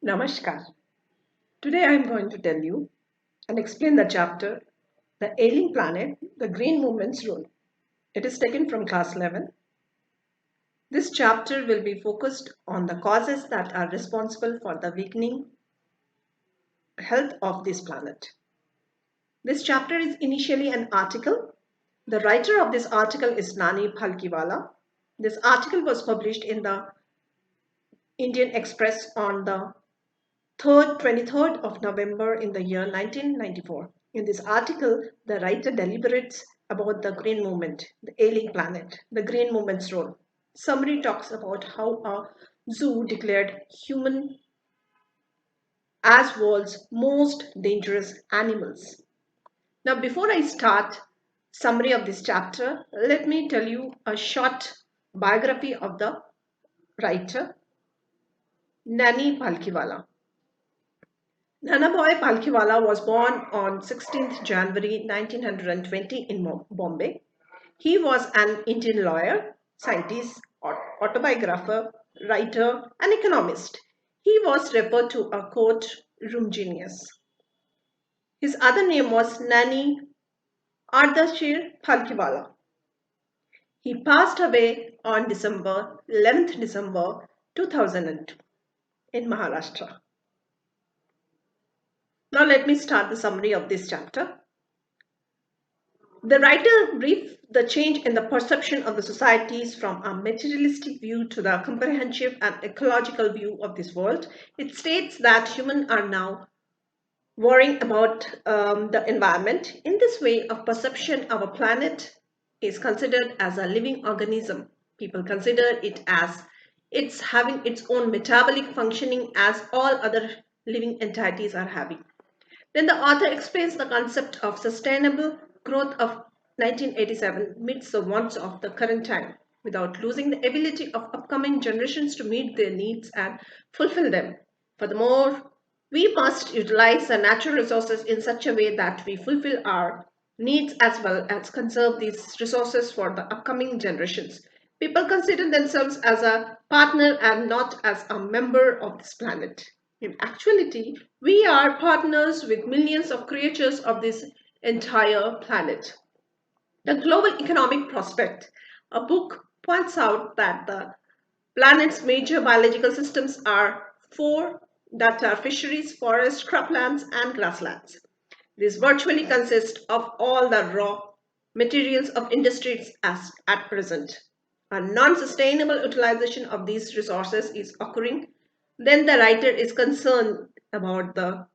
Namaskar. Today I am going to tell you and explain the chapter The Ailing Planet, the Green Movement's Role. It is taken from class 11. This chapter will be focused on the causes that are responsible for the weakening health of this planet. This chapter is initially an article. The writer of this article is Nani Phalkiwala. This article was published in the Indian Express on the 23rd of November in the year 1994. In this article, the writer deliberates about the green movement, the ailing planet, the green movement's role. Summary talks about how a zoo declared human as world's most dangerous animals. Now, before I start summary of this chapter, let me tell you a short biography of the writer, Nani Palkiwala. Nanabhai Palkhiwala was born on 16th January 1920 in Bombay. He was an Indian lawyer, scientist, autobiographer, writer, and economist. He was referred to a courtroom genius. His other name was Nani Ardashir Palkhiwala. He passed away on 11th December 2002 in Maharashtra. Now let me start the summary of this chapter. The writer briefs the change in the perception of the societies from a materialistic view to the comprehensive and ecological view of this world. It states that humans are now worrying about the environment. In this way of perception, our planet is considered as a living organism. People consider it as it's having its own metabolic functioning as all other living entities are having. Then the author explains the concept of sustainable growth of 1987 meets the wants of the current time without losing the ability of upcoming generations to meet their needs and fulfill them. Furthermore, we must utilize the natural resources in such a way that we fulfill our needs as well as conserve these resources for the upcoming generations. People consider themselves as a partner and not as a member of this planet. In actuality, we are partners with millions of creatures of this entire planet. The Global Economic Prospect, a book, points out that the planet's major biological systems are four that are fisheries, forests, croplands, and grasslands. These virtually consist of all the raw materials of industries as at present. A non-sustainable utilization of these resources is occurring. Then the writer is concerned about the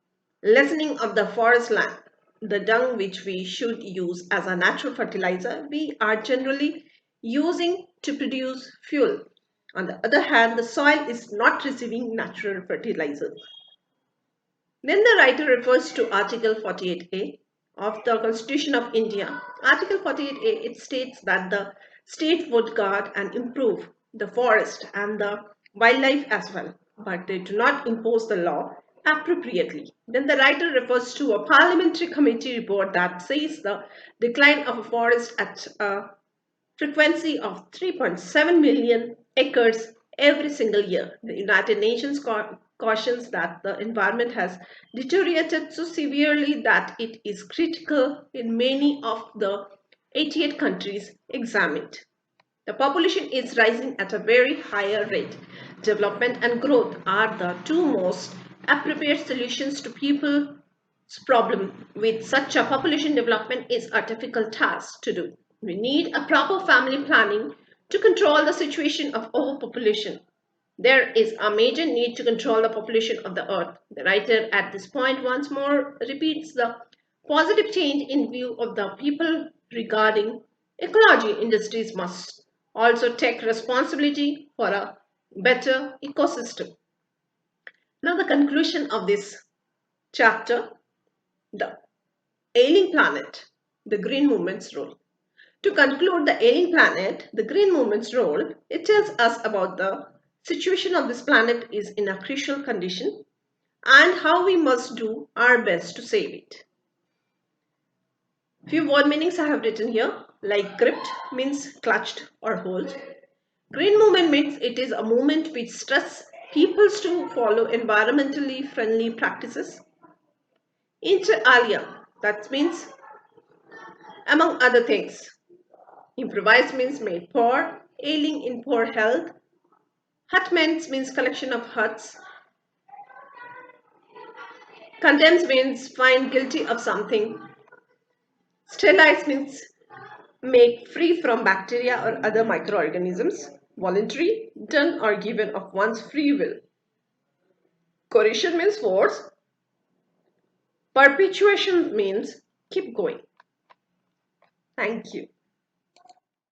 lessening of the forest land, the dung which we should use as a natural fertilizer, we are generally using to produce fuel. On the other hand, the soil is not receiving natural fertilizer. Then the writer refers to Article 48A of the Constitution of India. Article 48A, it states that the state would guard and improve the forest and the wildlife as well, but they do not impose the law appropriately. Then the writer refers to a parliamentary committee report that says the decline of a forest at a frequency of 3.7 million acres every single year. The United Nations cautions that the environment has deteriorated so severely that it is critical in many of the 88 countries examined. The population is rising at a very higher rate. Development and growth are the two most appropriate solutions to people's problem. With such a population, development is a difficult task to do. We need a proper family planning to control the situation of overpopulation. There is a major need to control the population of the earth. The writer at this point once more repeats the positive change in view of the people regarding ecology. Industries must also take responsibility for a better ecosystem. Now the conclusion of this chapter, the ailing planet, the green movement's role. To conclude the ailing planet, the green movement's role, it tells us about the situation of this planet is in a crucial condition and how we must do our best to save it. Few word meanings I have written here, like gripped means clutched or hold. Green movement means it is a movement which stresses peoples to follow environmentally friendly practices. Inter alia, that means among other things. Improvise means made poor, ailing in poor health. Hutments means collection of huts. Condemns means find guilty of something. Sterilize means make free from bacteria or other microorganisms. Voluntary, done or given of one's free will. Coercion means force. Perpetuation means keep going. Thank you.